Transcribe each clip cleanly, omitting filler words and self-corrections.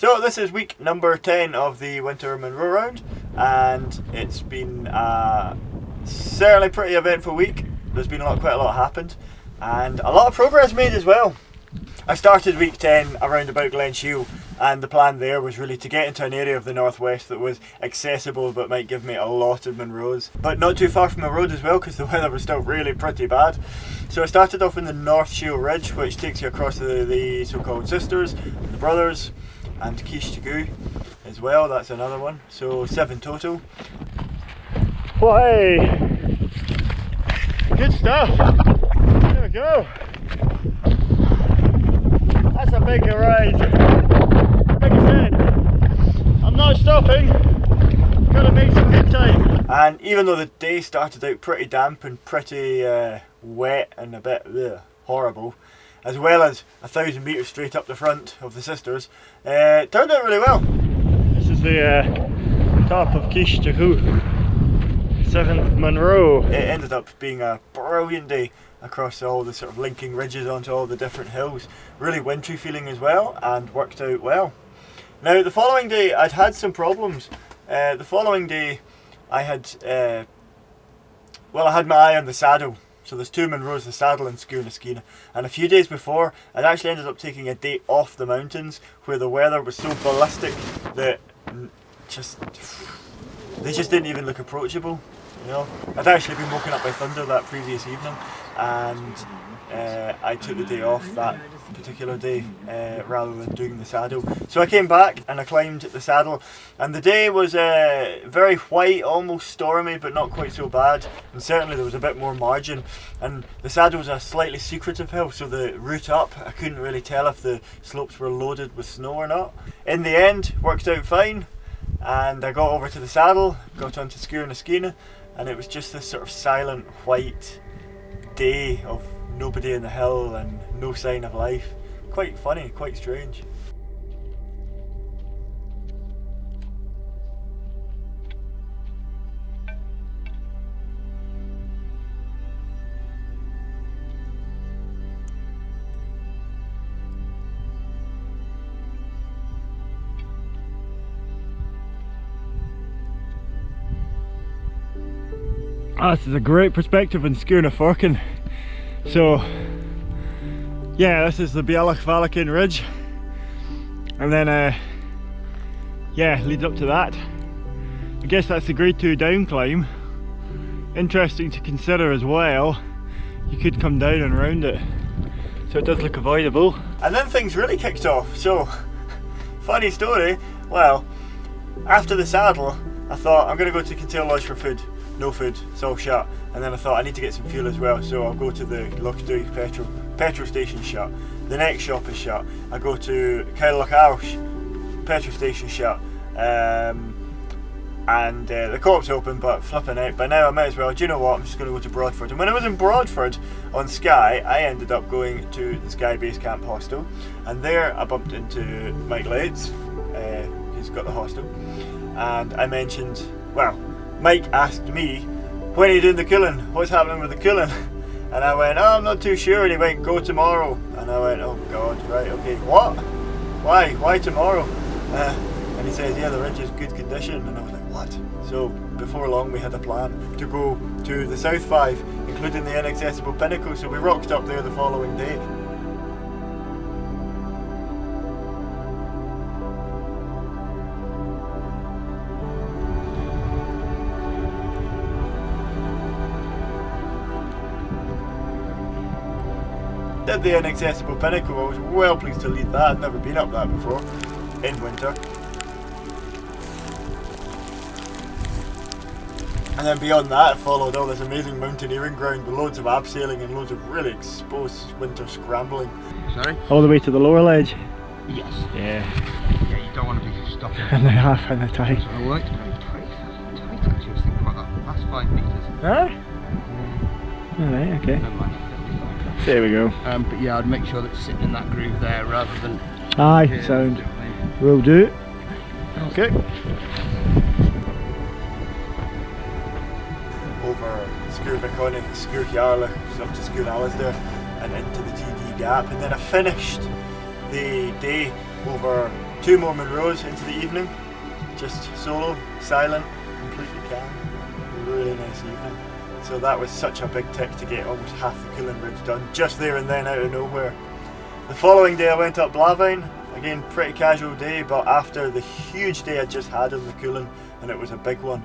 So this is week number 10 of the winter Munro round, and it's been a certainly pretty eventful week. There's been quite a lot happened, and a lot of progress made as well. I started week 10 around about Glen Shiel, and the plan there was really to get into an area of the northwest that was accessible but might give me a lot of Munros, but not too far from the road as well, because the weather was still really pretty bad. So I started off in the North Shiel Ridge, which takes you across the so-called sisters, the brothers, and Quiche Tagoo as well. That's another one, so 7 total. Why? Good stuff. There we go. That's a big rise. Like I said, I'm not stopping. Gotta make some good time. And even though the day started out pretty damp and pretty wet and a bit horrible, as well as 1,000 metres straight up the front of the sisters, it turned out really well. This is the top of Quiche Tagoo, 7th Munro. It ended up being a brilliant day across all the sort of linking ridges onto all the different hills. Really wintry feeling as well, and worked out well. Now the following day I'd had some problems. The following day I had, I had my eye on the saddle. So there's 2 Munros, the saddle and Scuain-Skeena. And a few days before, I'd actually ended up taking a day off the mountains where the weather was so ballistic that they just didn't even look approachable. You know, I'd actually been woken up by thunder that previous evening, and I took the day off that particular day rather than doing the saddle. So I came back and I climbed the saddle, and the day was very white, almost stormy, but not quite so bad, and certainly there was a bit more margin. And the saddle was a slightly secretive hill, so the route up, I couldn't really tell if the slopes were loaded with snow or not. In the end, worked out fine, and I got over to the saddle, got onto Scuain-Skeena, and it was just this sort of silent white day of nobody in the hill and no sign of life. Quite funny, quite strange. This is a great perspective on Scuain-Forkin. So yeah, this is the Bealach-Valakin Ridge, and then leads up to that. I guess that's the grade 2 down climb. Interesting to consider as well, you could come down and round it, so it does look avoidable. And then things really kicked off. So funny story, well, after the saddle I thought I'm going to go to Kintail Lodge for food. No food, it's all shut. And then I thought I need to get some fuel as well, so I'll go to the Lochdoig petrol station shut. The next shop is shut. I go to Kyle-Loch-Arsh, petrol station shut. And the co-op's open, but flipping out. By now I might as well, do you know what, I'm just going to go to Broadford. And when I was in Broadford on Skye, I ended up going to the Skye Base Camp hostel, and there I bumped into Mike Leitz, who's got the hostel, and I mentioned, well, Mike asked me, when are you doing the Cuillin? What's happening with the Cuillin? And I went, oh, I'm not too sure. And he went, go tomorrow. And I went, oh God, right, okay. What? Why? Why tomorrow? And he says, yeah, the ridge is good condition. And I was like, what? So before long we had a plan to go to the South 5, including the inaccessible pinnacle. So we rocked up there the following day. Did the inaccessible pinnacle. I was well pleased to lead that. I'd never been up that before in winter. And then beyond that, I followed all this amazing mountaineering ground with loads of abseiling and loads of really exposed winter scrambling. Sorry? All the way to the lower ledge? Yes. Yeah. Yeah, you don't want to be stopping. And a half and a time. So I worked very tight actually. I was thinking about that. That's 5 metres. Huh? Alright, okay. Never mind. There we go. But yeah, I'd make sure that it's sitting in that groove there rather than... Aye, here, sound. Will do. Okay. Over Scuain-Viconic, Scuain-Yarlach, up to Scuain-Allas there, and into the TD Gap. And then I finished the day over 2 more Munros into the evening, just solo, silent, completely calm, really nice evening. So that was such a big tick to get almost half the Cuillin Ridge done, just there and then out of nowhere. The following day I went up Blavine, again pretty casual day, but after the huge day I just had on the Cuillin, and it was a big one,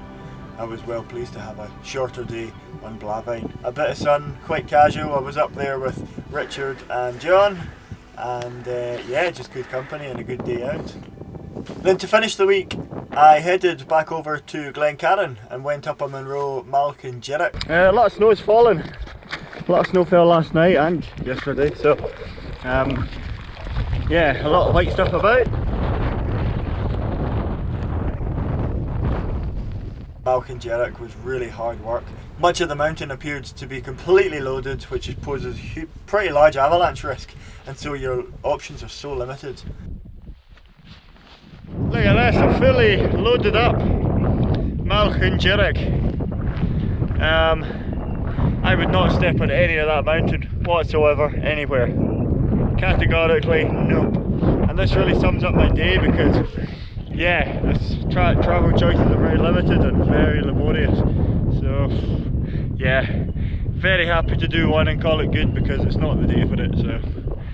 I was well pleased to have a shorter day on Blavine. A bit of sun, quite casual. I was up there with Richard and John, and yeah, just good company and a good day out. Then to finish the week, I headed back over to Glencairn and went up a Munro, Malkin Jirrick. A lot of snow's fallen. A lot of snow fell last night and yesterday, so yeah, a lot of white stuff about. Malkin Jirrick was really hard work. Much of the mountain appeared to be completely loaded, which poses pretty large avalanche risk, and so your options are so limited. Look at this, a fully loaded up Malkin Jirrick. I would not step on any of that mountain whatsoever, anywhere. Categorically, nope. And this really sums up my day because, yeah, this travel choices are very limited and very laborious. So, yeah, very happy to do one and call it good because it's not the day for it. So.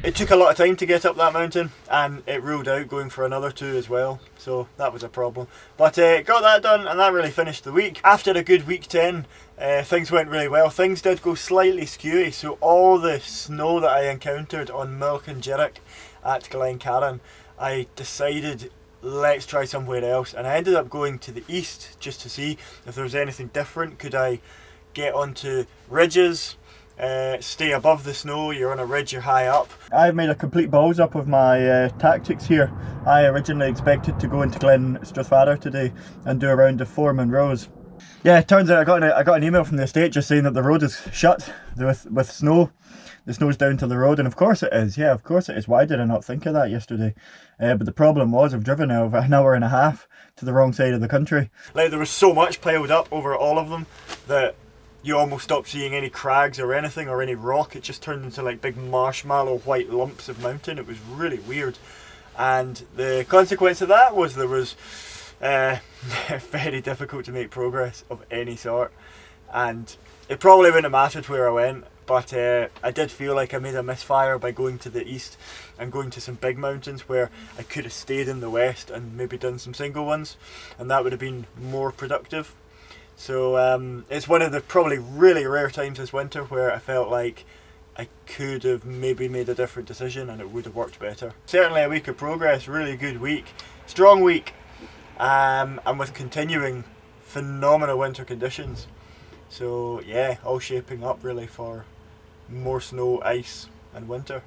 It took a lot of time to get up that mountain, and it ruled out going for another 2 as well, so that was a problem. But got that done, and that really finished the week. After a good week 10, things went really well. Things did go slightly skewy, so all the snow that I encountered on Malkin Jirrick at Glencairn, I decided let's try somewhere else, and I ended up going to the east just to see if there was anything different. Could I get onto ridges? Stay above the snow, you're on a ridge, you're high up. I've made a complete balls up of my tactics here. I originally expected to go into Glen Strathfarrar today and do a round of 4 Munros. Yeah, it turns out I got an email from the estate just saying that the road is shut with snow. The snow's down to the road, and of course it is. Yeah, of course it is. Why did I not think of that yesterday? But the problem was I've driven over an hour and a half to the wrong side of the country. Like, there was so much piled up over all of them that you almost stopped seeing any crags or anything or any rock. It just turned into like big marshmallow white lumps of mountain. It was really weird, and the consequence of that was there was very difficult to make progress of any sort, and it probably wouldn't have mattered where I went, but I did feel like I made a misfire by going to the east and going to some big mountains where I could have stayed in the west and maybe done some single ones, and that would have been more productive. So it's one of the probably really rare times this winter where I felt like I could have maybe made a different decision and it would have worked better. Certainly a week of progress, really good week, strong week, and with continuing phenomenal winter conditions. So yeah, all shaping up really for more snow, ice and winter.